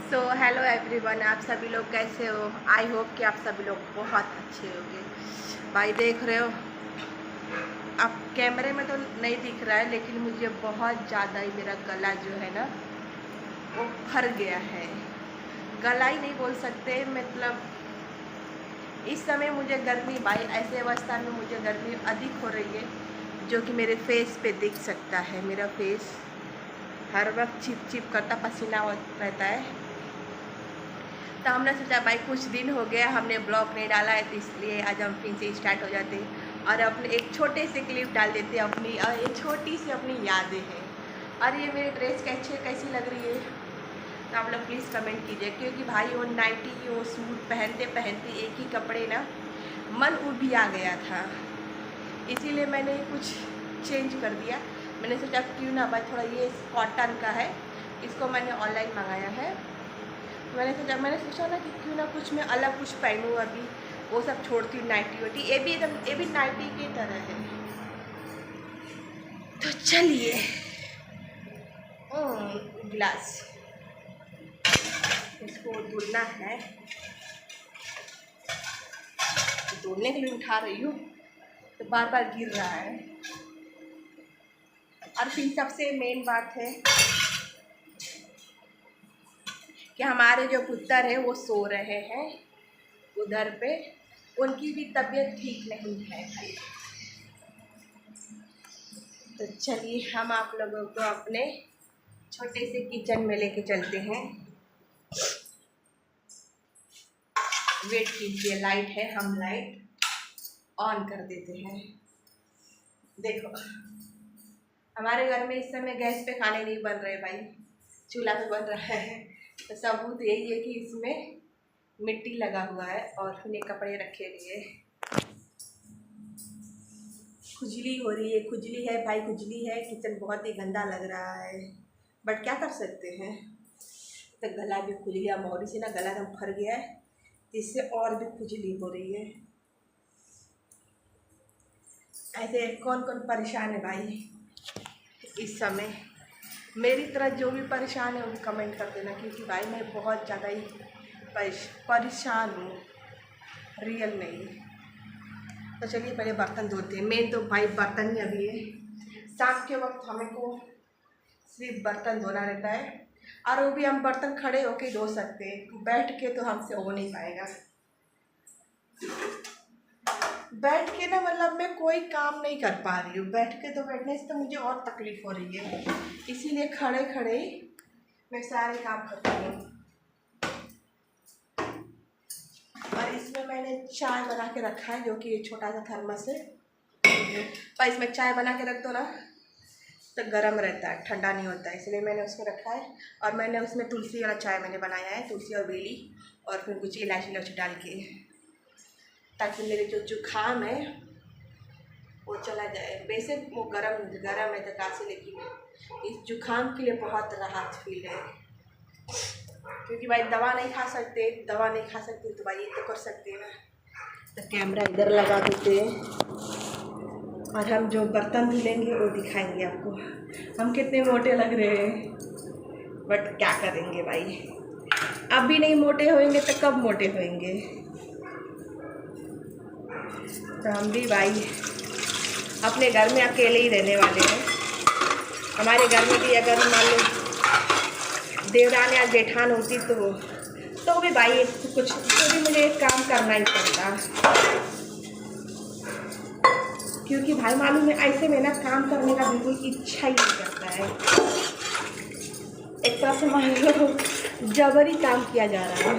Hello everyone, आप सभी लोग कैसे हो। आई होप कि आप सभी लोग बहुत अच्छे होंगे। भाई देख रहे हो, अब कैमरे में तो नहीं दिख रहा है, लेकिन मुझे बहुत ज़्यादा ही मेरा गला जो है ना वो फर गया है। गला ही नहीं बोल सकते, मतलब इस समय मुझे गर्मी, भाई ऐसे अवस्था में मुझे गर्मी अधिक हो रही है, जो कि मेरे फेस पे दिख सकता है। मेरा फेस हर वक्त चिप चिप करता पसीना रहता है। तो हमने सोचा भाई कुछ दिन हो गया हमने ब्लॉग नहीं डाला है, तो इसलिए आज हम फिर से स्टार्ट हो जाते और अपने एक छोटे से क्लिप डाल देते अपनी, और ये छोटी सी अपनी यादें हैं। और ये मेरी ड्रेस कैसी लग रही है, तो आप लोग प्लीज़ कमेंट कीजिए। क्योंकि भाई वो नाइटी, वो सूट पहनते पहनते एक ही कपड़े ना मन उबिया गया था, इसीलिए मैंने कुछ चेंज कर दिया। मैंने सोचा क्यों ना भाई, थोड़ा ये कॉटन का है, इसको मैंने ऑनलाइन मंगाया है। मैंने सोचा ना कि क्यों ना कुछ मैं अलग कुछ पहनूँ। अभी वो सब छोड़ती हूँ, नाइटी वाइटी, ये भी नाइटी की तरह है। तो चलिए, गिलास इसको धुलना है, धुलने के लिए उठा रही हूँ तो बार बार गिर रहा है। और फिर सबसे मेन बात है कि हमारे जो पुत्र हैं वो सो रहे हैं उधर पे, उनकी भी तबीयत ठीक नहीं है भाई। तो चलिए हम आप लोगों को अपने छोटे से किचन में लेके चलते हैं। वेट कीजिए, लाइट है, हम लाइट ऑन कर देते हैं। देखो, हमारे घर में इस समय गैस पे खाने नहीं बन रहे भाई, चूल्हा पे बन रहा है। तो सबूत यही है कि इसमें मिट्टी लगा हुआ है और फिर कपड़े रखे हुए। खुजली हो रही है, खुजली है भाई, खुजली है। किचन बहुत ही गंदा लग रहा है, बट क्या कर सकते हैं। तो गला भी खुल गया, मोहरी से ना गला एकदम फर गया है, जिससे और भी खुजली हो रही है। ऐसे कौन कौन परेशान है भाई इस समय। मेरी तरह जो भी परेशान है वो कमेंट कर देना, क्योंकि भाई मैं बहुत ज़्यादा ही परेशान हूँ, रियल नहीं। तो चलिए पहले बर्तन धोते हैं। मेन तो भाई बर्तन ही अभी है। शाम के वक्त हमें को सिर्फ बर्तन धोना रहता है, और वो भी हम बर्तन खड़े होके धो सकते हैं, बैठ के तो हमसे हो नहीं पाएगा। बैठ के ना, मतलब मैं कोई काम नहीं कर पा रही हूँ बैठ के, तो बैठने से तो मुझे और तकलीफ हो रही है, इसीलिए खड़े खड़े मैं सारे काम करती हूँ। और इसमें मैंने चाय बना के रखा है, जो कि ये छोटा सा थर्मस है, पर इसमें चाय बना के रख दो ना तो गर्म रहता है, ठंडा नहीं होता है, इसलिए मैंने उसमें रखा है। और मैंने उसमें तुलसी वाला चाय मैंने बनाया है, तुलसी और बेली और फिर कुछ इलायची डाल के, ताकि मेरे जो जुकाम है वो चला जाए। वैसे वो गरम है तो कासे, लेकिन इस जुकाम के लिए बहुत राहत फील है। क्योंकि भाई दवा नहीं खा सकते, तो भाई ये तो कर सकते हैं ना। तो कैमरा इधर लगा देते हैं और हम जो बर्तन धुलेंगे वो दिखाएंगे आपको। हम कितने मोटे लग रहे हैं, बट क्या करेंगे भाई, अब भी नहीं मोटे होएंगे तो कब मोटे होएंगे। तो हम भी भाई अपने घर में अकेले ही रहने वाले हैं। हमारे घर में भी अगर मान लो देवरान या जेठान होती तो भी भाई कुछ तो भी मुझे एक काम करना ही पड़ता, क्योंकि भाई मालूम है ऐसे में ना काम करने का बिल्कुल इच्छा ही नहीं करता है। एक तरह से मान लो जबरी काम किया जा रहा है।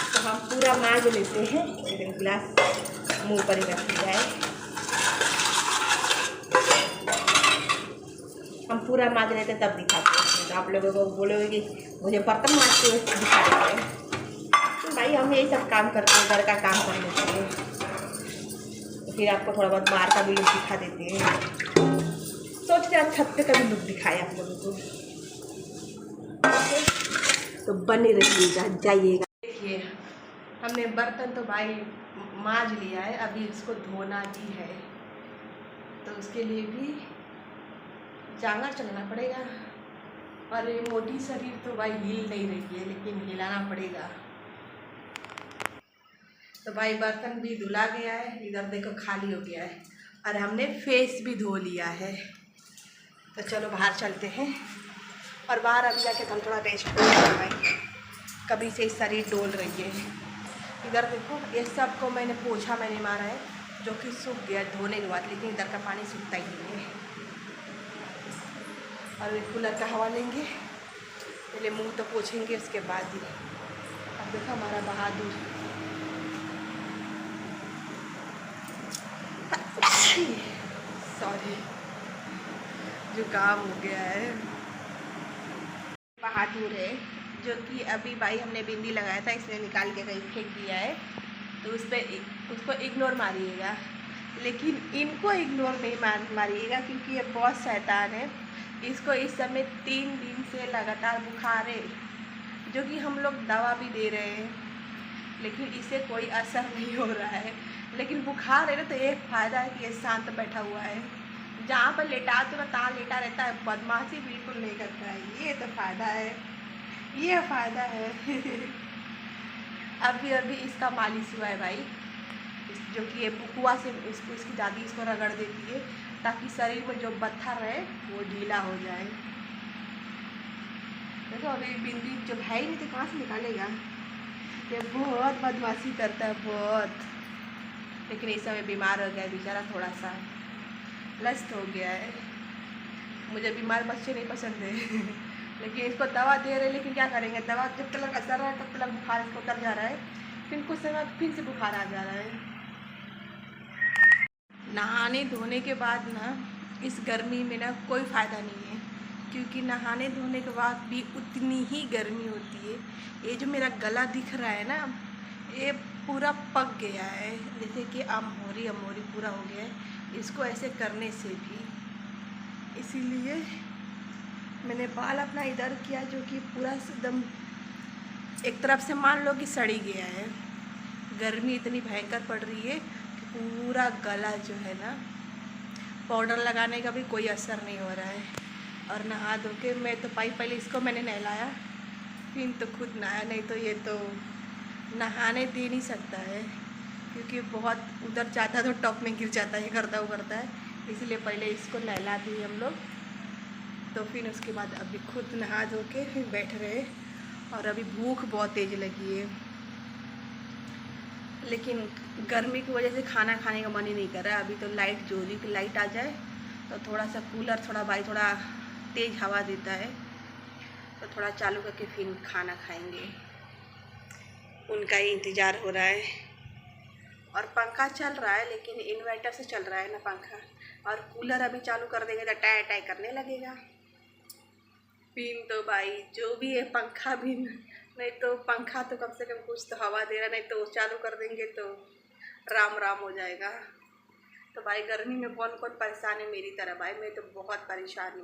तो हम पूरा मांज लेते हैं, एक गिलास मुंह पर ही रख दिया है। हम पूरा मांज लेते हैं तब दिखाते हैं, तो आप लोगों को बोलोगे कि मुझे बर्तन मांजते हुए दिखा देते हैं। तो भाई हम यही सब काम करते हैं, घर का काम कर लेते हैं, तो फिर आपको थोड़ा बहुत बाहर का भी लुक दिखा देते हैं। सोचते हैं छत पे का भी लुक दिखाए आप लोगों को, तो बने रहिएगा, जाइएगा। देखिए हमने बर्तन तो भाई मांज लिया है, अभी इसको धोना भी है, तो उसके लिए भी जांगर चलना पड़ेगा। और ये मोटी शरीर तो भाई हिल नहीं रही है, लेकिन हिलाना पड़ेगा। तो भाई बर्तन भी धुला गया है, इधर देखो खाली हो गया है, और हमने फेस भी धो लिया है। तो चलो बाहर चलते हैं, और बाहर अभी जाके हम थोड़ा रेस्ट करेंगे भाई, कभी से शरीर डोल रही है। इधर देखो ये सब को मैंने पोछा मैंने मारा है, जो कि सूख गया धोने के बाद, लेकिन इधर का पानी सूखता ही नहीं है। और कूलर का हवा लेंगे, पहले मुंह तो पोछेंगे उसके बाद ही। अब देखो हमारा बहादुर सॉरी जुकाम हो गया है। बहादुर है, जो कि अभी भाई हमने बिंदी लगाया था, इसने निकाल के कहीं फेंक दिया है, तो उसको इग्नोर मारिएगा, लेकिन इनको इग्नोर नहीं मारिएगा, क्योंकि ये बहुत शैतान है। इसको इस समय 3 दिन से लगातार बुखार है, जो कि हम लोग दवा भी दे रहे हैं, लेकिन इसे कोई असर नहीं हो रहा है। लेकिन बुखार है ना, तो एक फ़ायदा है कि ये शांत बैठा हुआ है, जहाँ पर लेटा तो ना तहाँ लेटा रहता है, बदमाशी बिल्कुल नहीं करता है। ये तो फ़ायदा है, ये फ़ायदा है। अभी इसका मालिश हुआ है भाई, जो कि ये बुकुआ से इसकी दादी इसको रगड़ देती है, ताकि शरीर में जो पत्थर है वो ढीला हो जाए। देखो अभी बिंदी जब है ही नहीं तो कहाँ से निकालेगा। ये बहुत बदमाशी करता है बहुत, लेकिन इस समय बीमार हो गया है बेचारा, थोड़ा सा लस्त हो गया है। मुझे बीमार बच्चे नहीं पसंद है। लेकिन इसको दवा दे रहे, लेकिन क्या करेंगे, दवा जब तक असर रहा है तब तक बुखार इसको उतर जा रहा है, फिर कुछ समय फिर से बुखार आ जा रहा है। नहाने धोने के बाद ना इस गर्मी में ना कोई फ़ायदा नहीं है, क्योंकि नहाने धोने के बाद भी उतनी ही गर्मी होती है। ये जो मेरा गला दिख रहा है ना, ये पूरा पक गया है, जैसे कि अमोरी पूरा हो गया है इसको ऐसे करने से भी। इसीलिए मैंने बाल अपना इधर किया, जो कि पूरा एकदम एक तरफ से मान लो कि सड़ी गया है। गर्मी इतनी भयंकर पड़ रही है कि पूरा गला जो है ना, पाउडर लगाने का भी कोई असर नहीं हो रहा है। और नहा धो के मैं तो पहले इसको मैंने नहलाया, फिर तो खुद नहाया, नहीं तो ये तो नहाने दे नहीं सकता है, क्योंकि बहुत उधर जाता है तो टॉप में गिर जाता है, करता है। इसलिए पहले इसको नहला दिए हम लोग, तो फिर उसके बाद अभी खुद नहा धो के फिर बैठ रहे। और अभी भूख बहुत तेज़ लगी है, लेकिन गर्मी की वजह से खाना खाने का मन ही नहीं कर रहा है। अभी तो लाइट जो रही, लाइट आ जाए तो थोड़ा सा कूलर थोड़ा तेज़ हवा देता है, तो थोड़ा चालू करके फिर खाना खाएंगे। उनका ही इंतज़ार हो रहा है। और पंखा चल रहा है, लेकिन इन्वर्टर से चल रहा है ना पंखा, और कूलर अभी चालू कर देंगे तो टाय टाय करने लगेगा। फिर तो भाई जो भी है पंखा भी नहीं, तो पंखा तो कम से कम कुछ तो हवा दे रहा, नहीं तो चालू कर देंगे तो राम राम हो जाएगा। तो भाई गर्मी में कौन कौन परेशान है मेरी तरह, भाई मैं तो बहुत परेशान हूँ।